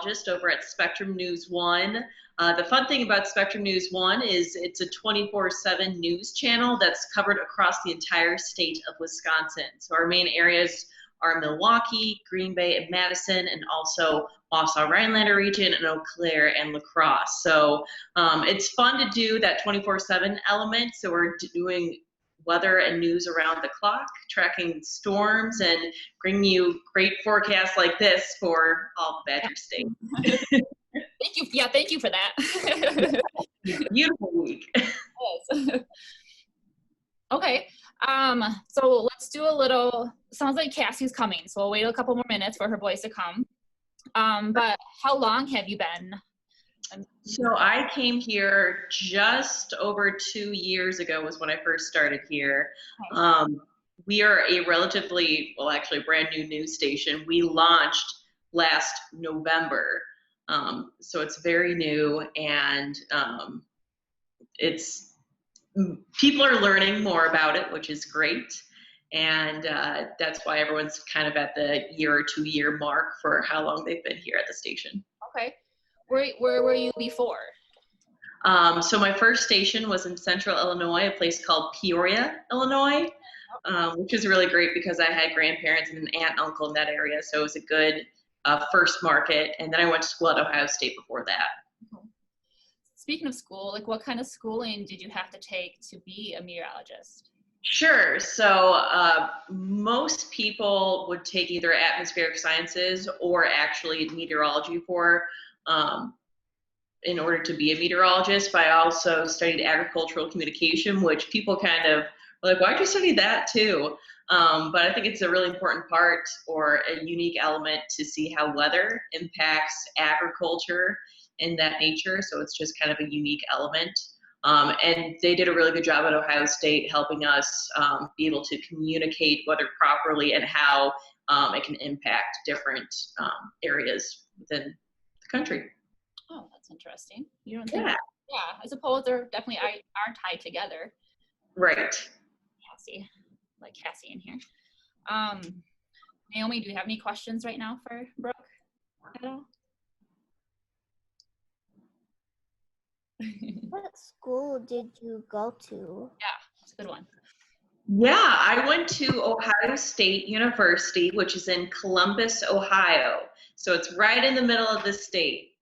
meteorologist over at Spectrum News 1. The fun thing about Spectrum News 1 is it's a 24/7 news channel that's covered across the entire state of Wisconsin. So our main areas are Milwaukee, Green Bay, and Madison, and also Wausau-Rhinelander region, and Eau Claire and La Crosse. So it's fun to do that 24/7 element. So we're doing weather and news around the clock, tracking storms, and bringing you great forecasts like this for all the Badger State. Thank you. Yeah, thank you for that. Beautiful week. Yes. Okay. So let's do a little, sounds like Cassie's coming, so we'll wait a couple more minutes for her voice to come. But how long have you been? So I came here just over 2 years ago was when I first started here. Okay. We are a relatively, well, actually a brand new news station. We launched last November. So it's very new, and people are learning more about it, which is great. And that's why everyone's kind of at the year or 2 year mark for how long they've been here at the station. Okay. Where were you before? So my first station was in Central Illinois, a place called Peoria, Illinois, which is really great because I had grandparents and an aunt and uncle in that area. So it was a good first market. And then I went to school at Ohio State before that. Okay. Speaking of school, like what kind of schooling did you have to take to be a meteorologist? Sure. So most people would take either atmospheric sciences or actually meteorology in order to be a meteorologist. But I also studied agricultural communication, which people kind of were like, why'd you study that too? But I think it's a really important part or a unique element to see how weather impacts agriculture in that nature. So it's just kind of a unique element. And they did a really good job at Ohio State helping us be able to communicate weather properly and how it can impact different areas within the country. Oh, that's interesting. You don't think? Yeah. Yeah, I suppose they're definitely are tied together. Right. Cassie, like Cassie in here. Naomi, do you have any questions right now for Brooke at all? What school did you go to? Yeah, that's a good one. Yeah, I went to Ohio State University, which is in Columbus, Ohio. So it's right in the middle of the state,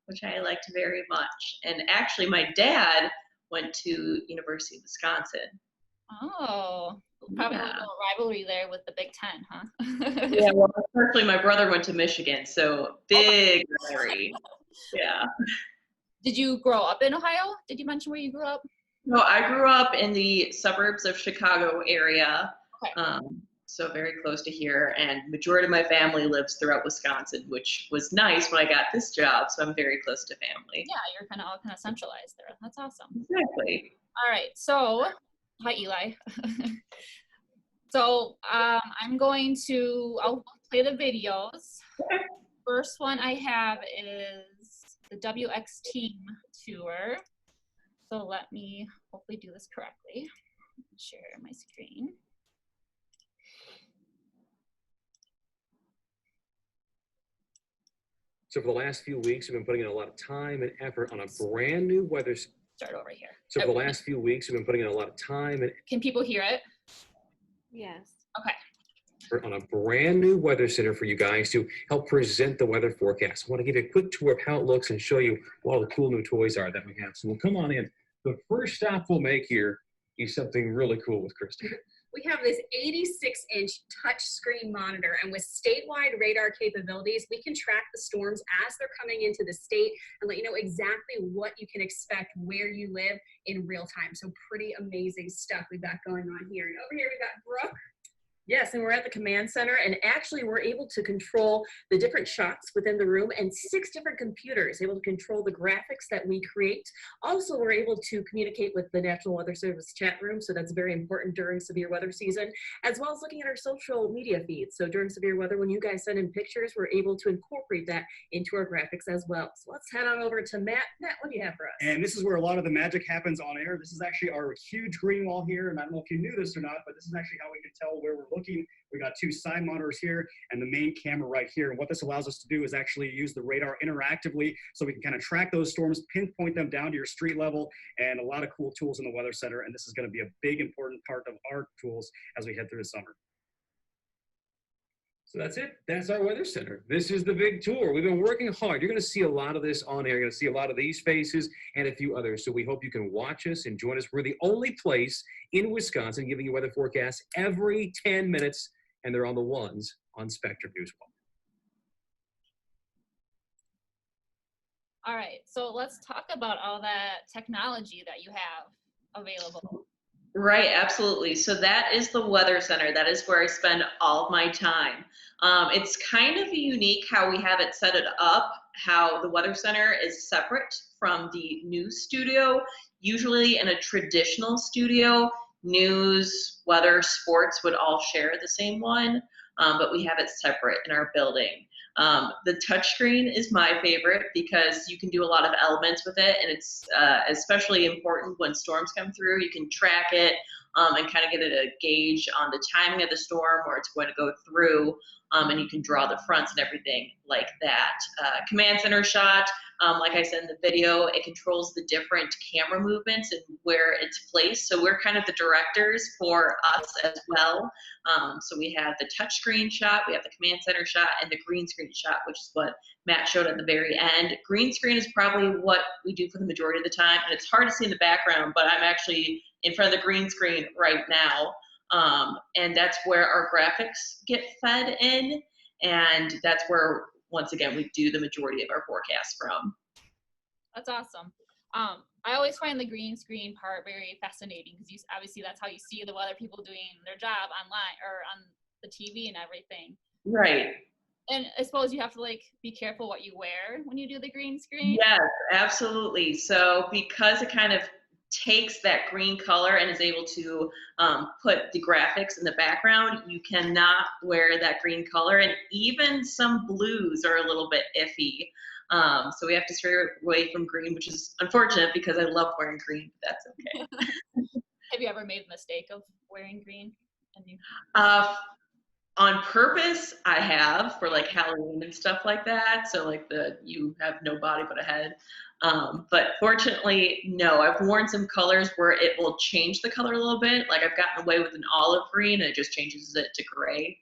which I liked very much. And actually, my dad went to University of Wisconsin. Oh, probably a little rivalry there with the Big Ten, huh? Yeah, well, unfortunately, my brother went to Michigan, so big rivalry. Yeah. Did you grow up in Ohio? Did you mention where you grew up? No, I grew up in the suburbs of Chicago area, Okay. so very close to here, and majority of my family lives throughout Wisconsin, which was nice when I got this job, so I'm very close to family. Yeah, you're kind of all kind of centralized there. That's awesome. Exactly. All right, so, hi Eli. So I'll play the videos. Okay. First one I have is the WX Team Tour. So let me hopefully do this correctly. Share my screen. So for the last few weeks, we've been putting in a lot of time and effort on a brand new weather. Start over here. So for the last few weeks, we've been putting in a lot of time and Can people hear it? Yes. Okay. on a brand new weather center for you guys to help present the weather forecast. I want to give you a quick tour of how it looks and show you what all the cool new toys are that we have. So we'll come on in. The first stop we'll make here is something really cool with Kristen. We have this 86-inch touchscreen monitor, and with statewide radar capabilities, we can track the storms as they're coming into the state and let you know exactly what you can expect where you live in real time. So pretty amazing stuff we've got going on here. And over here we've got Brooke. Yes, and we're at the command center, and actually we're able to control the different shots within the room and 6 different computers, able to control the graphics that we create. Also, we're able to communicate with the National Weather Service chat room, so that's very important during severe weather season, as well as looking at our social media feeds. So during severe weather, when you guys send in pictures, we're able to incorporate that into our graphics as well. So let's head on over to Matt. Matt, what do you have for us? And this is where a lot of the magic happens on air. This is actually our huge green wall here, and I don't know if you knew this or not, but this is actually how we can tell where we're looking. We got 2 side monitors here and the main camera right here. And what this allows us to do is actually use the radar interactively so we can kind of track those storms, pinpoint them down to your street level, and a lot of cool tools in the Weather Center. And this is going to be a big, important part of our tools as we head through the summer. So that's it. That's our Weather Center. This is the big tour. We've been working hard. You're going to see a lot of this on air. You're going to see a lot of these faces and a few others. So we hope you can watch us and join us. We're the only place in Wisconsin giving you weather forecasts every 10 minutes, and they're on the ones on Spectrum News 1. All right, so let's talk about all that technology that you have available. Right, absolutely. So that is the Weather Center. That is where I spend all of my time. It's kind of unique how we have it set it up, how the Weather Center is separate from the news studio. Usually in a traditional studio, news, weather, sports would all share the same one, but we have it separate in our building. The touchscreen is my favorite because you can do a lot of elements with it, and it's especially important when storms come through. You can track it and kind of get a gauge on the timing of the storm, where it's going to go through, and you can draw the fronts and everything like that. Command center shot, like I said in the video, it controls the different camera movements and where it's placed. So we're kind of the directors for us as well. So we have the touchscreen shot, we have the command center shot, and the green screen shot, which is what Matt showed at the very end. Green screen is probably what we do for the majority of the time, and it's hard to see in the background, but I'm actually in front of the green screen right now. And that's where our graphics get fed in, and that's where, once again, we do the majority of our forecasts from. That's awesome. I always find the green screen part very fascinating because obviously that's how you see the weather people doing their job online or on the TV and everything. Right. And I suppose you have to like be careful what you wear when you do the green screen. Yes, absolutely. So because it kind of takes that green color and is able to put the graphics in the background, you cannot wear that green color, and even some blues are a little bit iffy. So we have to stay away from green, which is unfortunate because I love wearing green, but that's okay. Have you ever made the mistake of wearing green? On purpose, I have, for like Halloween and stuff like that. So like you have no body but a head. But fortunately, no. I've worn some colors where it will change the color a little bit. Like I've gotten away with an olive green and it just changes it to gray.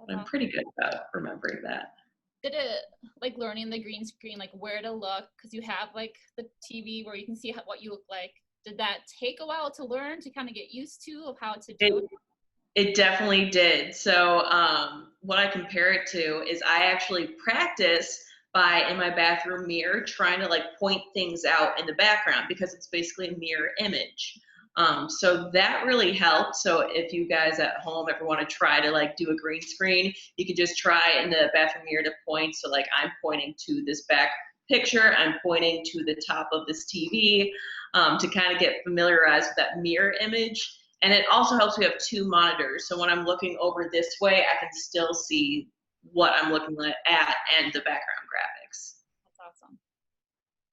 I'm pretty good about remembering that. Did it, like learning the green screen, like where to look, because you have like the TV where you can see what you look like. Did that take a while to learn, to kind of get used to of how to do it? It definitely did. So what I compare it to is I actually practice by, in my bathroom mirror, trying to like point things out in the background because it's basically a mirror image. So that really helped. So if you guys at home ever want to try to like do a green screen, you can just try in the bathroom mirror to point. So like I'm pointing to this back picture, I'm pointing to the top of this TV to kind of get familiarized with that mirror image. And it also helps we have 2 monitors. So when I'm looking over this way, I can still see what I'm looking at and the background graphics. That's awesome.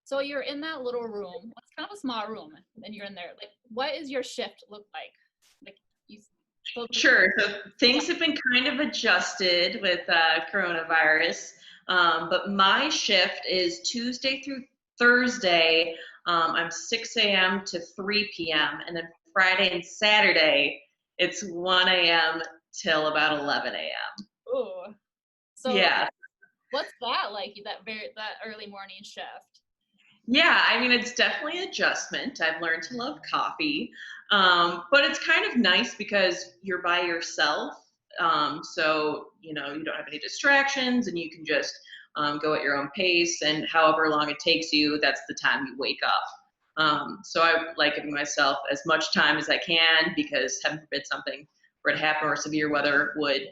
So you're in that little room. It's kind of a small room, and you're in there. Like, what is your shift look like? Like, Sure. So things have been kind of adjusted with coronavirus, but my shift is Tuesday through Thursday. I'm 6 a.m. to 3 p.m. and then Friday and Saturday, it's 1 a.m. till about 11 a.m. Ooh. So yeah. What's that like, that early morning shift? Yeah, I mean, it's definitely an adjustment. I've learned to love coffee, but it's kind of nice because you're by yourself. So, you don't have any distractions and you can just go at your own pace, and however long it takes you, that's the time you wake up. So I like giving myself as much time as I can because heaven forbid something were to happen or severe weather would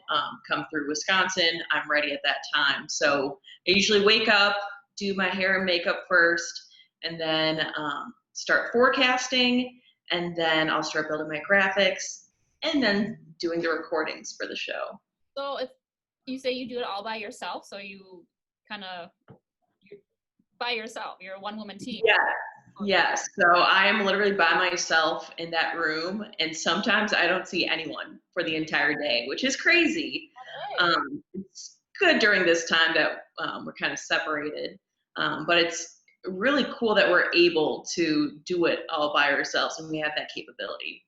come through Wisconsin, I'm ready at that time. So I usually wake up, do my hair and makeup first, and then start forecasting, and then I'll start building my graphics, and then doing the recordings for the show. So if you say you do it all by yourself, so you kind of, you're by yourself, you're a one-woman team. Yeah. Yes, so I am literally by myself in that room, and sometimes I don't see anyone for the entire day, which is crazy. It's good during this time that we're kind of separated, but it's really cool that we're able to do it all by ourselves, and we have that capability.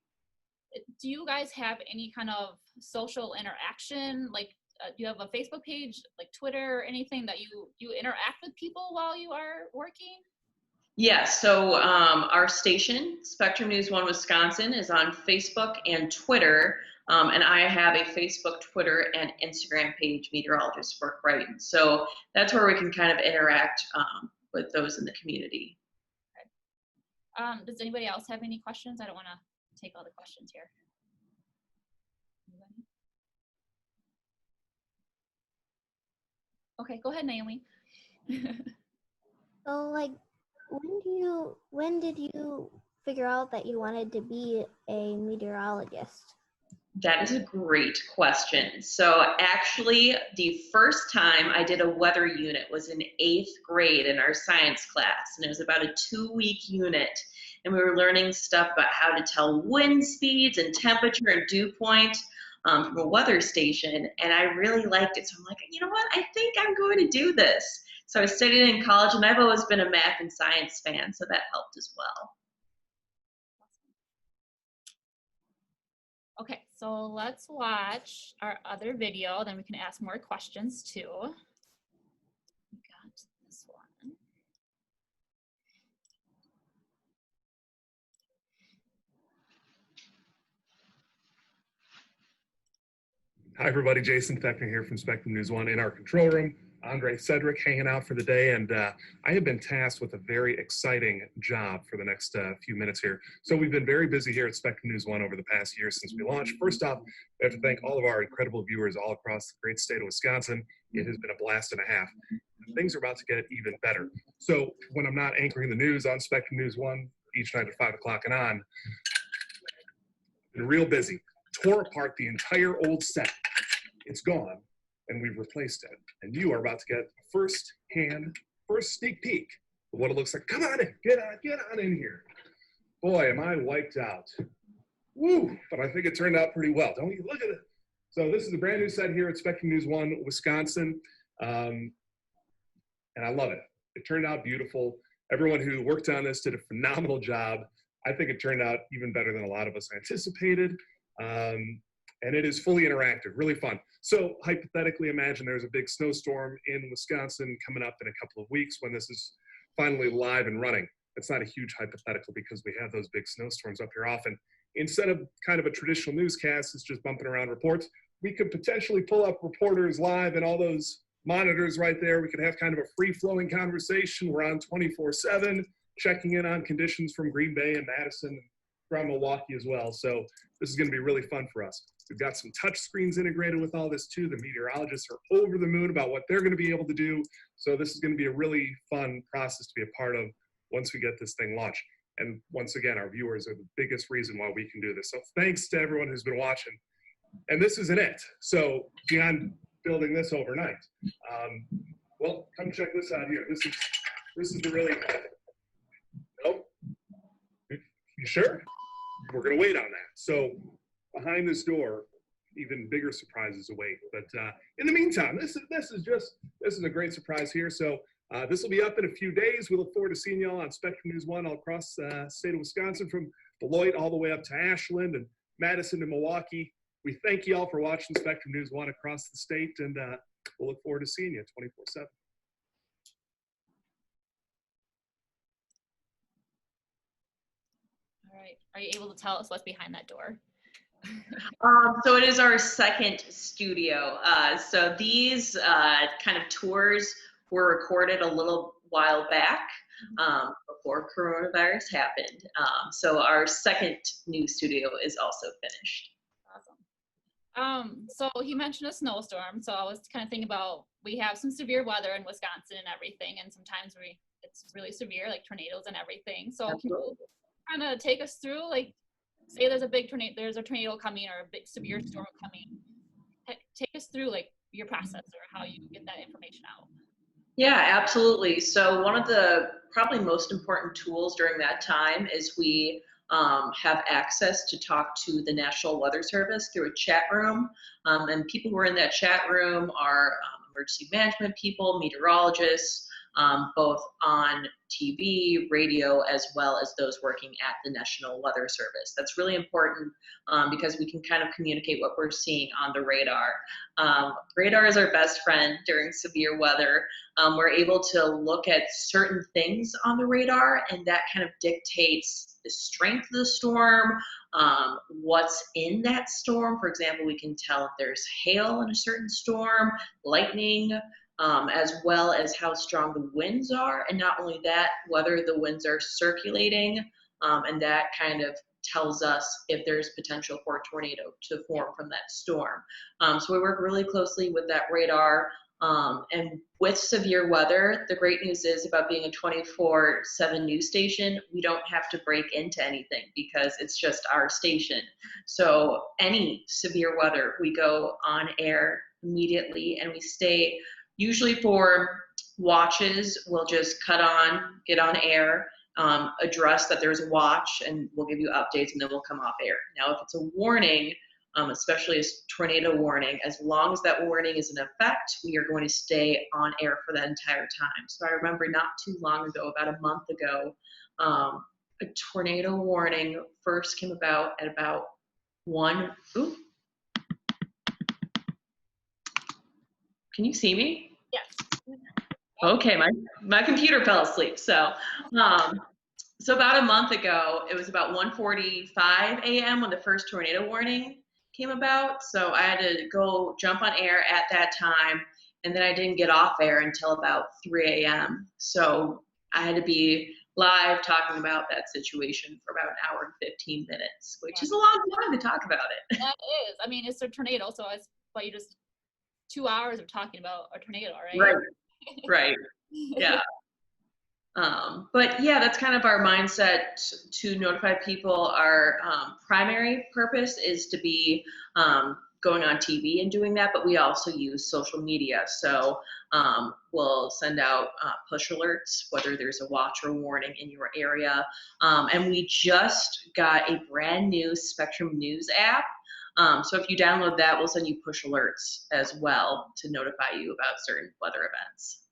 Do you guys have any kind of social interaction? Like, do you have a Facebook page, like Twitter, or anything that you interact with people while you are working? Yes, so our station, Spectrum News 1 Wisconsin, is on Facebook and Twitter, and I have a Facebook, Twitter, and Instagram page, Meteorologist Brooke Brighton. So that's where we can kind of interact with those in the community. Does anybody else have any questions? I don't want to take all the questions here. Anybody? Okay, go ahead, Naomi. So like, when did you figure out that you wanted to be a meteorologist? That is a great question. So actually, the first time I did a weather unit was in 8th grade in our science class, and it was about a 2-week unit. And we were learning stuff about how to tell wind speeds and temperature and dew point from a weather station. And I really liked it. So I'm like, you know what? I think I'm going to do this. So I studied in college, and I've always been a math and science fan, so that helped as well. Okay, so let's watch our other video, then we can ask more questions too. We got this one. Hi, everybody. Jason Fechner here from Spectrum News 1 in our control room. Andre Cedric hanging out for the day, and I have been tasked with a very exciting job for the next few minutes here. So we've been very busy here at Spectrum News 1 over the past year since we launched. First off, we have to thank all of our incredible viewers all across the great state of Wisconsin. It has been a blast and a half. Things are about to get even better. So when I'm not anchoring the news on Spectrum News 1 each night at 5 o'clock and on, I've been real busy. Tore apart the entire old set. It's gone, and we've replaced it. And you are about to get a first sneak peek of what it looks like. Come on in, get on in here. Boy, am I wiped out. Woo, but I think it turned out pretty well. Don't you look at it? So this is a brand new set here at Spectrum News 1 Wisconsin, and I love it. It turned out beautiful. Everyone who worked on this did a phenomenal job. I think it turned out even better than a lot of us anticipated. And it is fully interactive, really fun. So hypothetically, imagine there's a big snowstorm in Wisconsin coming up in a couple of weeks when this is finally live and running. It's not a huge hypothetical because we have those big snowstorms up here often. Instead of kind of a traditional newscast, it's just bumping around reports. We could potentially pull up reporters live and all those monitors right there. We could have kind of a free-flowing conversation. We're on 24/7, checking in on conditions from Green Bay and Madison and around Milwaukee as well. So this is going to be really fun for us. We've got some touch screens integrated with all this too. The meteorologists are over the moon about what they're going to be able to do. So this is going to be a really fun process to be a part of once we get this thing launched. And once again, our viewers are the biggest reason why we can do this. So thanks to everyone who's been watching. And this isn't it. So beyond building this overnight, well, come check this out here. This is the really, nope. You sure? We're going to wait on that. So behind this door, even bigger surprises await. But in the meantime, this is a great surprise here. So this will be up in a few days. We look forward to seeing y'all on Spectrum News 1 all across the state of Wisconsin, from Beloit all the way up to Ashland and Madison to Milwaukee. We thank you all for watching Spectrum News 1 across the state, and we'll look forward to seeing you 24/7. All right, are you able to tell us what's behind that door? So it is our second studio. So these kind of tours were recorded a little while back before coronavirus happened. So our second new studio is also finished. Awesome. So he mentioned a snowstorm. So I was kind of thinking about, we have some severe weather in Wisconsin and everything, and sometimes it's really severe, like tornadoes and everything. So can you kind of take us through, like, say there's a tornado coming or a big severe storm coming. Take us through like your process or how you get that information out. Yeah, absolutely. So one of the probably most important tools during that time is we have access to talk to the National Weather Service through a chat room. And people who are in that chat room are emergency management people, meteorologists, both on TV, radio, as well as those working at the National Weather Service. That's really important because we can kind of communicate what we're seeing on the radar. Radar is our best friend during severe weather. We're able to look at certain things on the radar, and that kind of dictates the strength of the storm, what's in that storm. For example, we can tell if there's hail in a certain storm, lightning, as well as how strong the winds are. And not only that, whether the winds are circulating, and that kind of tells us if there's potential for a tornado to form from that storm. So we work really closely with that radar. And with severe weather, the great news is about being a 24/7 news station, we don't have to break into anything because it's just our station. So any severe weather, we go on air immediately, and we stay usually for watches. We'll just cut on, get on air, address that there's a watch, and we'll give you updates, and then we'll come off air. Now, if it's a warning, especially a tornado warning, as long as that warning is in effect, we are going to stay on air for that entire time. So I remember not too long ago, about a month ago, a tornado warning first came about at about ooh. Can you see me? Yes. Okay, my computer fell asleep. So about a month ago, it was about 1:45 a.m. when the first tornado warning came about. So I had to go jump on air at that time, and then I didn't get off air until about 3 a.m. So I had to be live talking about that situation for about an hour and 15 minutes, which is a long time to talk about it. That is. I mean, it's a tornado, so it's but you just 2 hours of talking about a tornado, right? Right. Right. Yeah. But yeah, that's kind of our mindset to notify people. Our primary purpose is to be going on TV and doing that, but we also use social media. So we'll send out push alerts, whether there's a watch or warning in your area. And we just got a brand new Spectrum News app. So if you download that, we'll send you push alerts as well to notify you about certain weather events.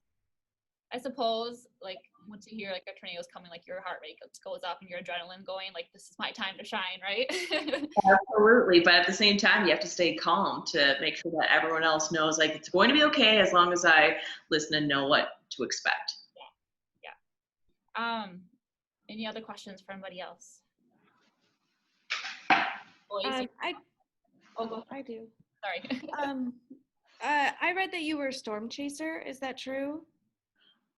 I suppose, like, once you hear like a tornado is coming, like your heart rate goes up and your adrenaline going, like, this is my time to shine, right? Absolutely, but at the same time, you have to stay calm to make sure that everyone else knows, like, it's going to be okay as long as I listen and know what to expect. Yeah. Any other questions for anybody else? I do. Sorry. I read that you were a storm chaser. Is that true?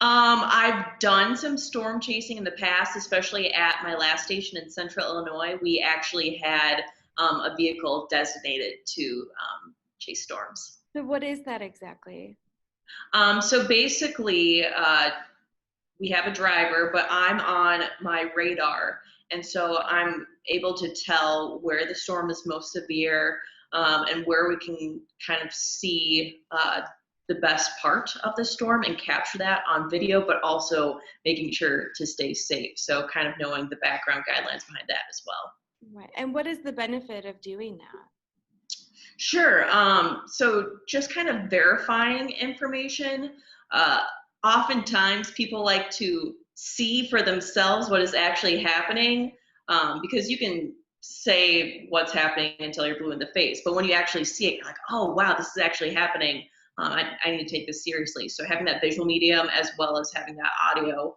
I've done some storm chasing in the past, especially at my last station in Central Illinois. We actually had a vehicle designated to chase storms. So what is that exactly? So basically, we have a driver, but I'm on my radar. And so I'm able to tell where the storm is most severe and where we can kind of see the best part of the storm and capture that on video, but also making sure to stay safe. So kind of knowing the background guidelines behind that as well. Right. And what is the benefit of doing that? Sure. So just kind of verifying information. Oftentimes people like to see for themselves what is actually happening because you can say what's happening until you're blue in the face. But when you actually see it, you're like, oh, wow, this is actually happening. I need to take this seriously. So having that visual medium as well as having that audio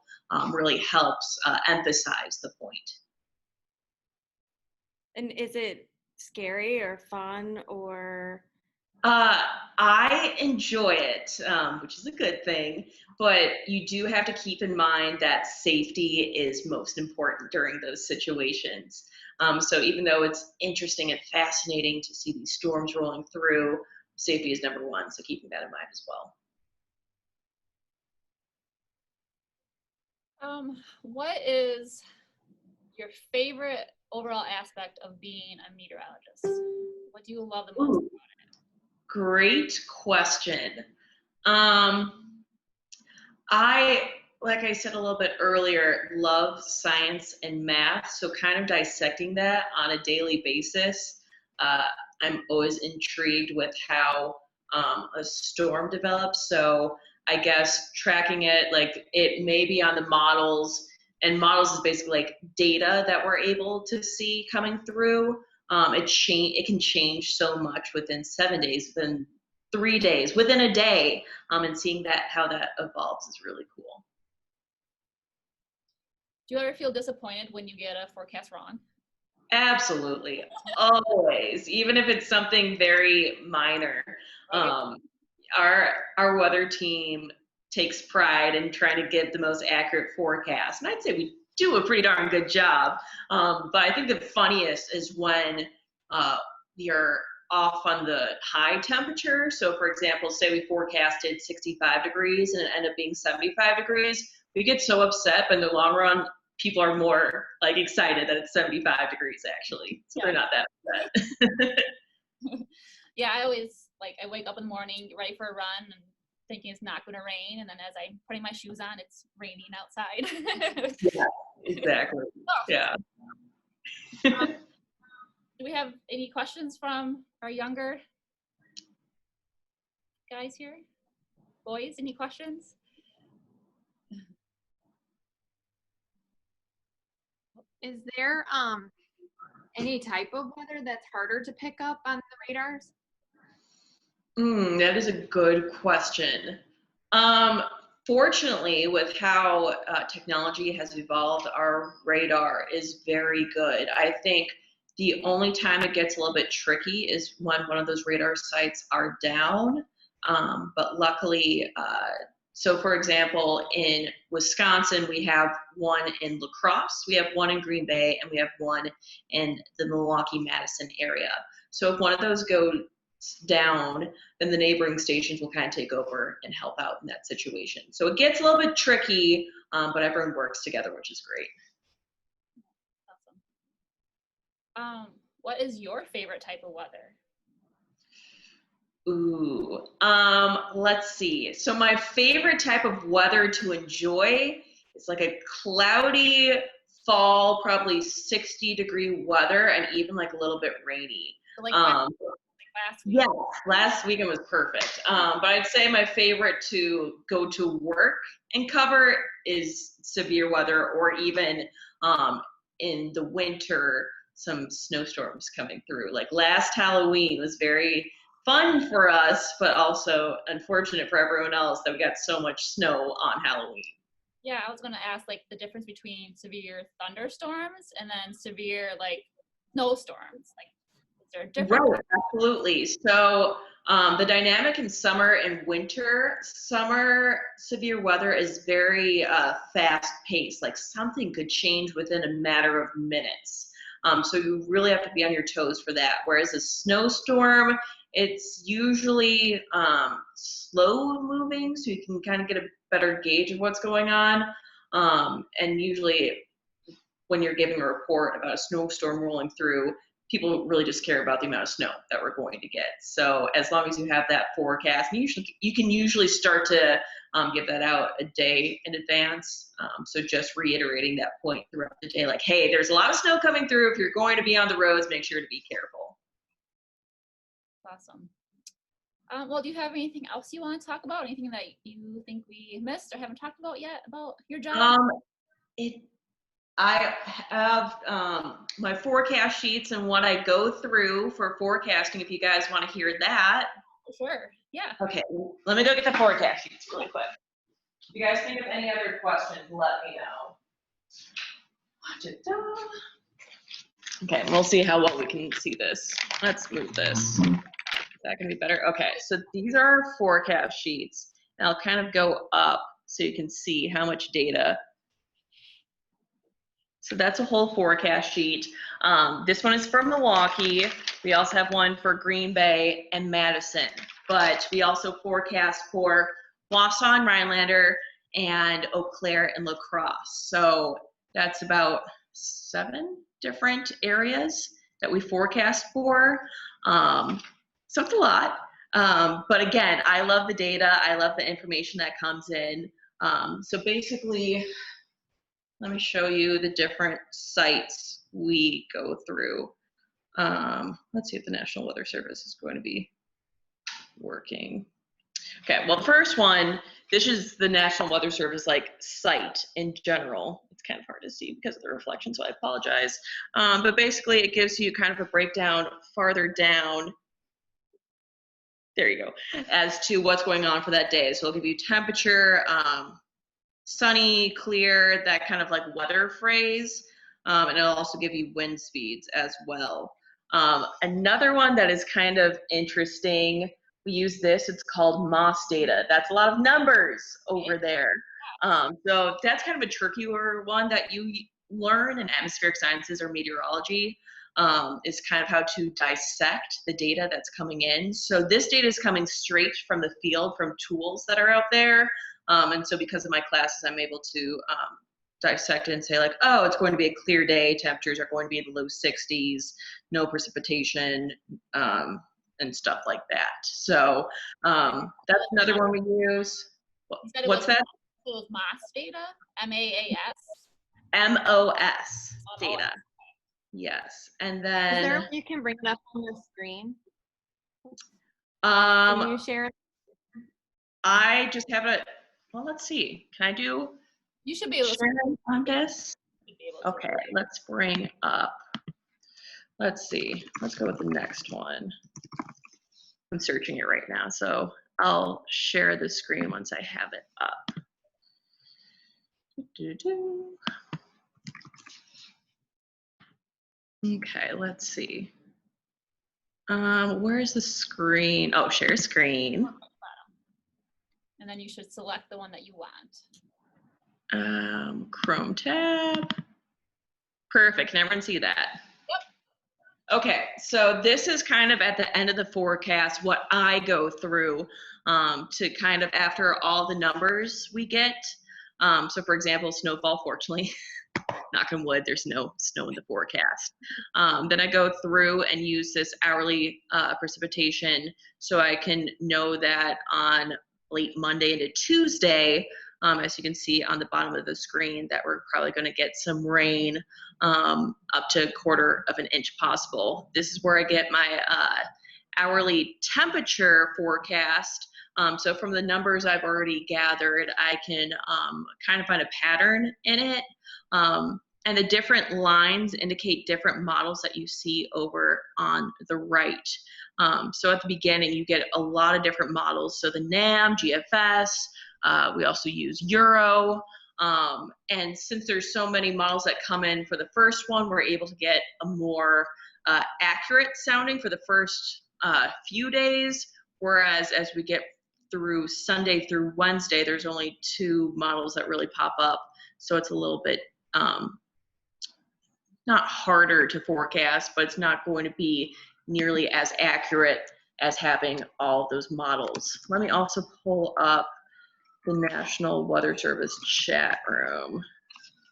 really helps emphasize the point. And is it scary or fun or? I enjoy it, which is a good thing, but you do have to keep in mind that safety is most important during those situations. So even though it's interesting and fascinating to see these storms rolling through, safety is number one, so keeping that in mind as well. What is your favorite overall aspect of being a meteorologist? What do you love the most about it? Great question. Like I said a little bit earlier, love science and math. So kind of dissecting that on a daily basis. I'm always intrigued with how a storm develops. So I guess tracking it, like it may be on the models, and models is basically like data that we're able to see coming through. It can change so much within 7 days, within 3 days, within a day, and seeing that how that evolves is really cool. Do you ever feel disappointed when you get a forecast wrong? Absolutely, always, even if it's something very minor. Our weather team takes pride in trying to get the most accurate forecast, and I'd say we do a pretty darn good job. But I think the funniest is when you're off on the high temperature. So, for example, say we forecasted 65 degrees and it ended up being 75 degrees. We get so upset, but in the long run, people are more like excited that it's 75 degrees actually, so they're not that upset. Yeah, I always I wake up in the morning, get ready for a run, and thinking it's not going to rain, and then as I'm putting my shoes on, it's raining outside. Yeah, exactly. Yeah. Do we have any questions from our younger guys here? Boys, any questions? Is there any type of weather that's harder to pick up on the radars? That is a good question. Fortunately, with how technology has evolved, our radar is very good. I think the only time it gets a little bit tricky is when one of those radar sites are down. But luckily, so for example, in Wisconsin, we have one in La Crosse, we have one in Green Bay, and we have one in the Milwaukee-Madison area. So if one of those goes down, then the neighboring stations will kind of take over and help out in that situation. So it gets a little bit tricky, but everyone works together, which is great. Awesome. What is your favorite type of weather? Ooh, let's see. So my favorite type of weather to enjoy is like a cloudy fall, probably 60-degree weather, and even like a little bit rainy. So last week. Yeah, last weekend was perfect. But I'd say my favorite to go to work and cover is severe weather, or even in the winter, some snowstorms coming through. Like last Halloween was very fun for us, but also unfortunate for everyone else that we got so much snow on Halloween. Yeah, I was going to ask the difference between severe thunderstorms and then severe snowstorms. Is there a difference? Right, absolutely. So the dynamic in summer and winter, summer severe weather is very fast paced. Like something could change within a matter of minutes. So you really have to be on your toes for that. Whereas a snowstorm, it's usually slow moving, so you can kind of get a better gauge of what's going on. And usually when you're giving a report about a snowstorm rolling through, people really just care about the amount of snow that we're going to get. So as long as you have that forecast, you can usually start to give that out a day in advance. So just reiterating that point throughout the day, like, hey, there's a lot of snow coming through. If you're going to be on the roads, make sure to be careful. Awesome. Well, do you have anything else you want to talk about? Anything that you think we missed or haven't talked about yet about your job? I have my forecast sheets and what I go through for forecasting, if you guys want to hear that. Sure, yeah. Okay, let me go get the forecast sheets really quick. If you guys think of any other questions, let me know. Okay, we'll see how well we can see this. Let's move this. Is that gonna be better? Okay, so these are our forecast sheets. And I'll kind of go up so you can see how much data. So that's a whole forecast sheet. This one is for Milwaukee. We also have one for Green Bay and Madison, but we also forecast for Wausau and Rhinelander and Eau Claire and La Crosse. So that's about 7 different areas that we forecast for. So it's a lot. But again, I love the data. I love the information that comes in. So basically, let me show you the different sites we go through. Let's see if the National Weather Service is going to be working. Okay, well, the first one, this is the National Weather Service site in general. It's kind of hard to see because of the reflection, so I apologize. But basically, it gives you kind of a breakdown farther down. There you go, as to what's going on for that day. So it'll give you temperature, sunny, clear, that kind of weather phrase. And it'll also give you wind speeds as well. Another one that is kind of interesting, we use this, it's called MOS data. That's a lot of numbers over there. So that's kind of a trickier one that you learn in atmospheric sciences or meteorology, is kind of how to dissect the data that's coming in. So this data is coming straight from the field, from tools that are out there. And so because of my classes, I'm able to dissect it and say oh, it's going to be a clear day. Temperatures are going to be in the low 60s, no precipitation, and stuff like that. So that's another one we use. What's that? It was MOS data, MAAS? MOS data. Yes. And then Is there, you can bring it up on the screen? Can you share it? I just have it. Well, let's see. Can I do? You should be able share on this. Okay, let's bring up. Let's see. Let's go with the next one. I'm searching it right now, so I'll share the screen once I have it up. Okay, let's see. Where's the screen? Oh, share screen. And then you should select the one that you want. Chrome tab. Perfect. Can everyone see that? Yep. Okay, so this is kind of at the end of the forecast, what I go through to kind of after all the numbers we get. So for example, snowfall, fortunately, knock on wood, there's no snow in the forecast. Then I go through and use this hourly precipitation so I can know that on late Monday into Tuesday, as you can see on the bottom of the screen, that we're probably going to get some rain up to 1/4 of an inch possible. This is where I get my hourly temperature forecast. So from the numbers I've already gathered, I can kind of find a pattern in it. And the different lines indicate different models that you see over on the right. So at the beginning, you get a lot of different models. So the NAM, GFS, we also use Euro. And since there's so many models that come in for the first one, we're able to get a more accurate sounding for the first few days. Whereas as we get through Sunday through Wednesday, there's only 2 models that really pop up. So it's a little bit not harder to forecast, but it's not going to be nearly as accurate as having all those models. Let me also pull up the National Weather Service chat room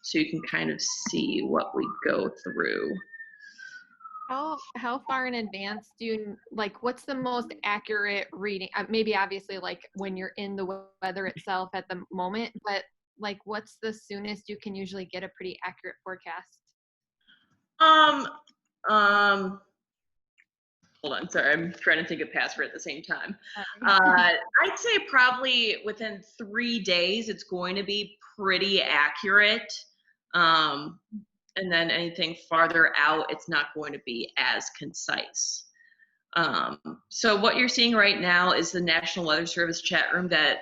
so you can kind of see what we go through. How far in advance do you, what's the most accurate reading? Maybe obviously when you're in the weather itself at the moment, but what's the soonest you can usually get a pretty accurate forecast? Hold on, sorry, I'm trying to think of password at the same time. I'd say probably within 3 days, it's going to be pretty accurate. And then anything farther out, it's not going to be as concise. So what you're seeing right now is the National Weather Service chat room that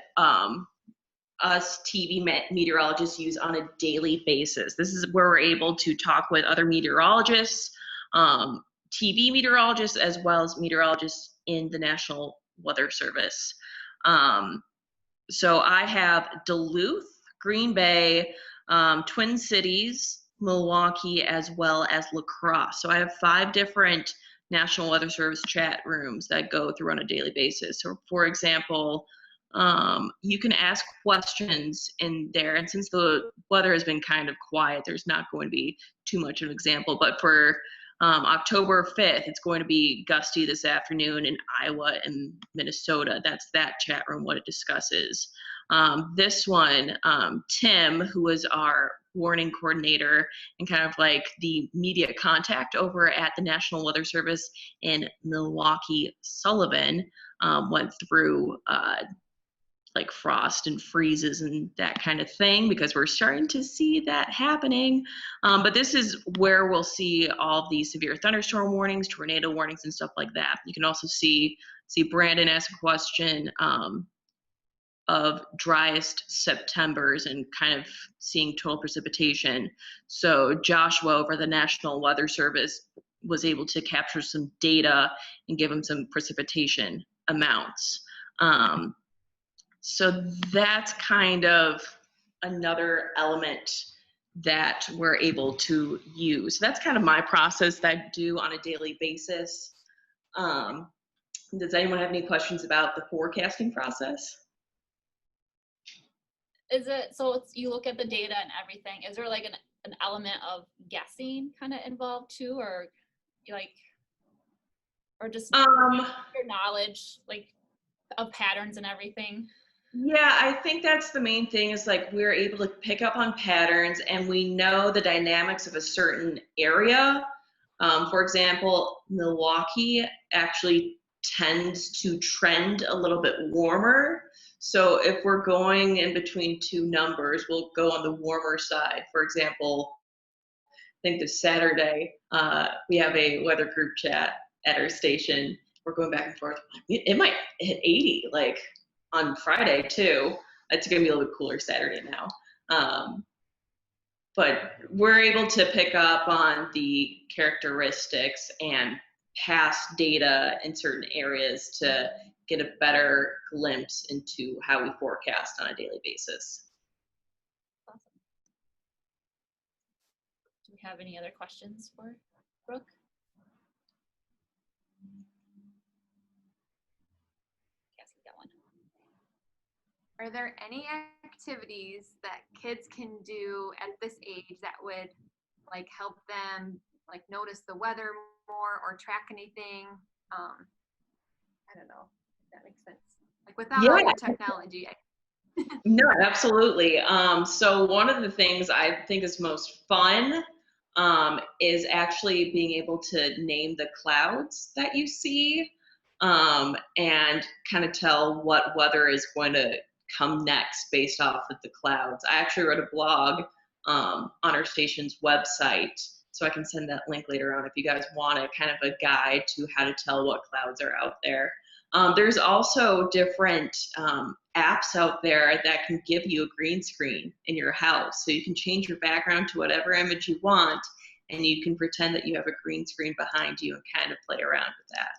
us TV meteorologists use on a daily basis. This is where we're able to talk with other meteorologists, TV meteorologists, as well as meteorologists in the National Weather Service. So I have Duluth, Green Bay, Twin Cities, Milwaukee, as well as La Crosse. So I have 5 different National Weather Service chat rooms that go through on a daily basis. So for example, you can ask questions in there, and since the weather has been kind of quiet, there's not going to be too much of an example, but for October 5th, it's going to be gusty this afternoon in Iowa and Minnesota. That's that chat room, what it discusses. This one, Tim, who was our warning coordinator and kind of like the media contact over at the National Weather Service in Milwaukee, Sullivan, went through like frost and freezes and that kind of thing, because we're starting to see that happening. But this is where we'll see all the severe thunderstorm warnings, tornado warnings, and stuff like that. You can also see Brandon ask a question of driest Septembers and kind of seeing total precipitation. So Joshua over the National Weather Service was able to capture some data and give him some precipitation amounts. So that's kind of another element that we're able to use. So that's kind of my process that I do on a daily basis. Does anyone have any questions about the forecasting process? Is it, so it's, you look at the data and everything, is there like an element of guessing kind of involved too, or like, or just your knowledge like of patterns and everything? Yeah, I think that's the main thing, is like we're able to pick up on patterns and we know the dynamics of a certain area. For example, Milwaukee actually tends to trend a little bit warmer. So if we're going in between two numbers, we'll go on the warmer side. For example, I think this Saturday, we have a weather group chat at our station. We're going back and forth. It might hit 80, like on Friday too. It's gonna be a little bit cooler Saturday now. But we're able to pick up on the characteristics and past data in certain areas to get a better glimpse into how we forecast on a daily basis. Awesome. Do we have any other questions for Brooke? Cassie got one. Are there any activities that kids can do at this age that would like help them like notice the weather more or track anything? I don't know if that makes sense. Like without all the technology. No, absolutely. So one of the things I think is most fun is actually being able to name the clouds that you see and kind of tell what weather is going to come next based off of the clouds. I actually wrote a blog on our station's website, so I can send that link later on if you guys want it, kind of a guide to how to tell what clouds are out there. There's also different apps out there that can give you a green screen in your house. So you can change your background to whatever image you want, and you can pretend that you have a green screen behind you and kind of play around with that.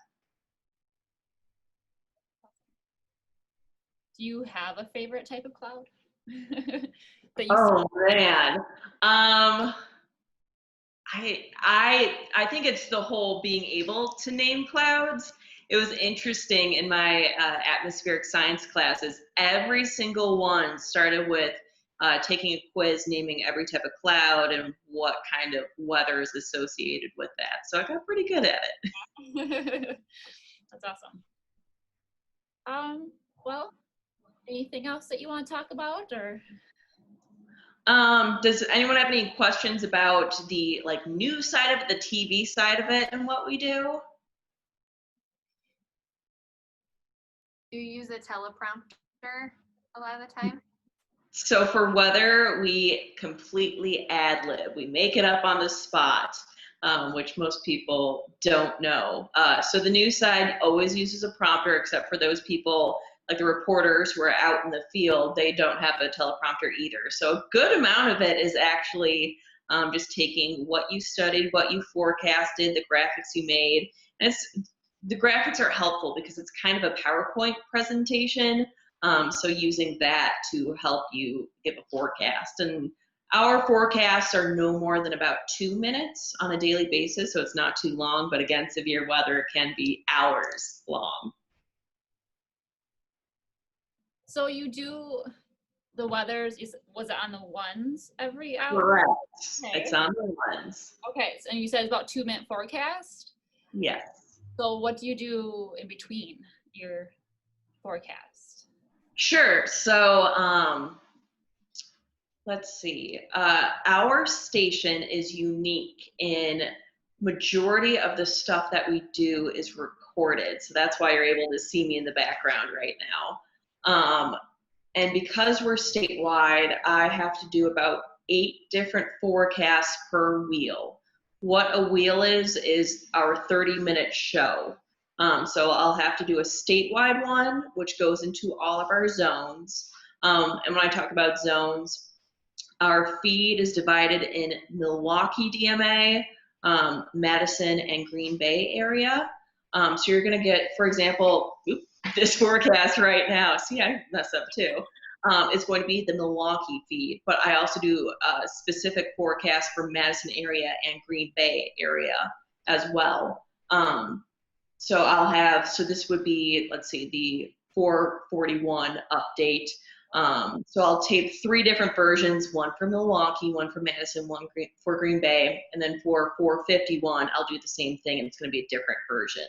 Do you have a favorite type of cloud? That you Oh man. I think it's the whole being able to name clouds. It was interesting in my atmospheric science classes. Every single one started with taking a quiz naming every type of cloud and what kind of weather is associated with that. So I got pretty good at it. That's awesome. Well, anything else that you want to talk about, or? Does anyone have any questions about the like news side of it, the TV side of it, and what we do? Do you use a teleprompter a lot of the time? So for weather, we completely ad lib. We make it up on the spot, which most people don't know. So the news side always uses a prompter, except for those people like the reporters who are out in the field. They don't have a teleprompter either. So a good amount of it is actually just taking what you studied, what you forecasted, the graphics you made. And the graphics are helpful because it's kind of a PowerPoint presentation. So using that to help you give a forecast. And our forecasts are no more than about 2 minutes on a daily basis, so it's not too long, but again, severe weather can be hours long. So you do the weathers, was it on the ones every hour? Correct. Okay. It's on the ones. Okay, so, and you said it's about 2 minute forecast? Yes. So what do you do in between your forecast? Sure. So let's see. Our station is unique in majority of the stuff that we do is recorded. So that's why you're able to see me in the background right now. And because we're statewide, I have to do about 8 different forecasts per wheel. What a wheel is our 30-minute show. So I'll have to do a statewide one, which goes into all of our zones. And when I talk about zones, our feed is divided in Milwaukee DMA, Madison, and Green Bay area. So you're going to get, for example, this forecast right now. See, I messed up too. It's going to be the Milwaukee feed, but I also do a specific forecast for Madison area and Green Bay area as well. So I'll have, so this would be, let's see, the 441 update. So I'll tape 3 different versions, one for Milwaukee, one for Madison, one for Green Bay, and then for 451, I'll do the same thing, and it's going to be a different version.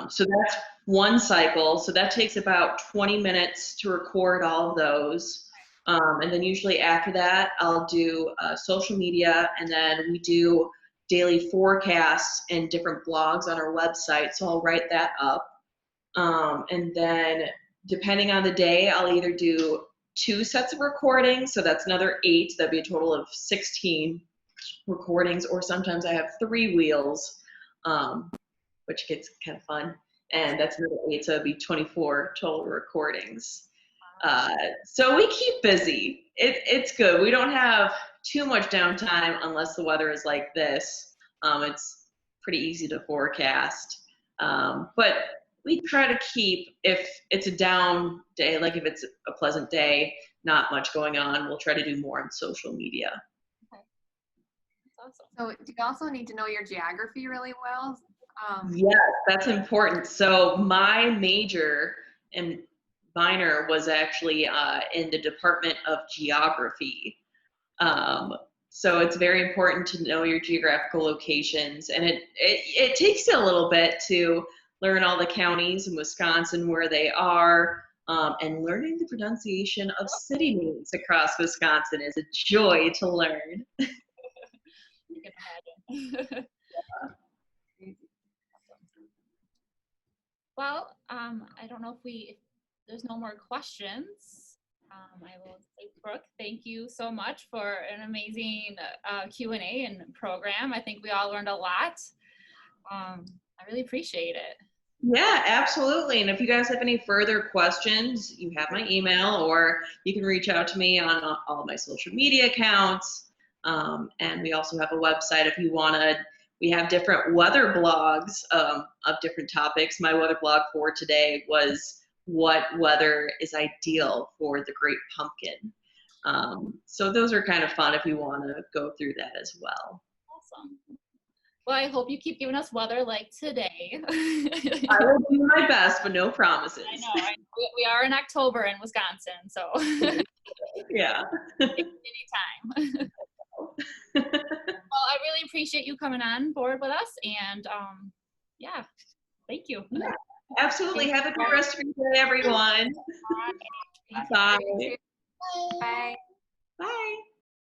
So that's one cycle. So that takes about 20 minutes to record all of those. And then usually after that, I'll do social media, and then we do daily forecasts and different blogs on our website. So I'll write that up. And then depending on the day, I'll either do 2 sets of recordings. So that's another 8. That'd be a total of 16 recordings. Or sometimes I have 3 wheels, which gets kind of fun. And that's another 8. So it'd be 24 total recordings. So we keep busy. It's good. We don't have too much downtime unless the weather is like this. It's pretty easy to forecast. But we try to keep, if it's a down day, like if it's a pleasant day, not much going on, we'll try to do more on social media. Okay. That's awesome. So do you also need to know your geography really well? Yes, that's important. So my major and minor was actually in the Department of Geography. So it's very important to know your geographical locations, and it takes you a little bit to learn all the counties in Wisconsin where they are, and learning the pronunciation of city names across Wisconsin is a joy to learn. You can imagine. Well, I don't know if there's no more questions. I will say, Brooke, thank you so much for an amazing Q&A and program. I think we all learned a lot. I really appreciate it. Yeah, absolutely. And if you guys have any further questions, you have my email, or you can reach out to me on all of my social media accounts. And we also have a website if you want to. We have different weather blogs of different topics. My weather blog for today was what weather is ideal for the Great Pumpkin. So those are kind of fun if you want to go through that as well. Awesome. Well, I hope you keep giving us weather like today. I will do my best, but no promises. I know. We are in October in Wisconsin, so yeah. Anytime. Well, I really appreciate you coming on board with us, and yeah, thank you. Yeah, absolutely. Have a good rest of your day, everyone. Bye. Bye. Bye. Bye.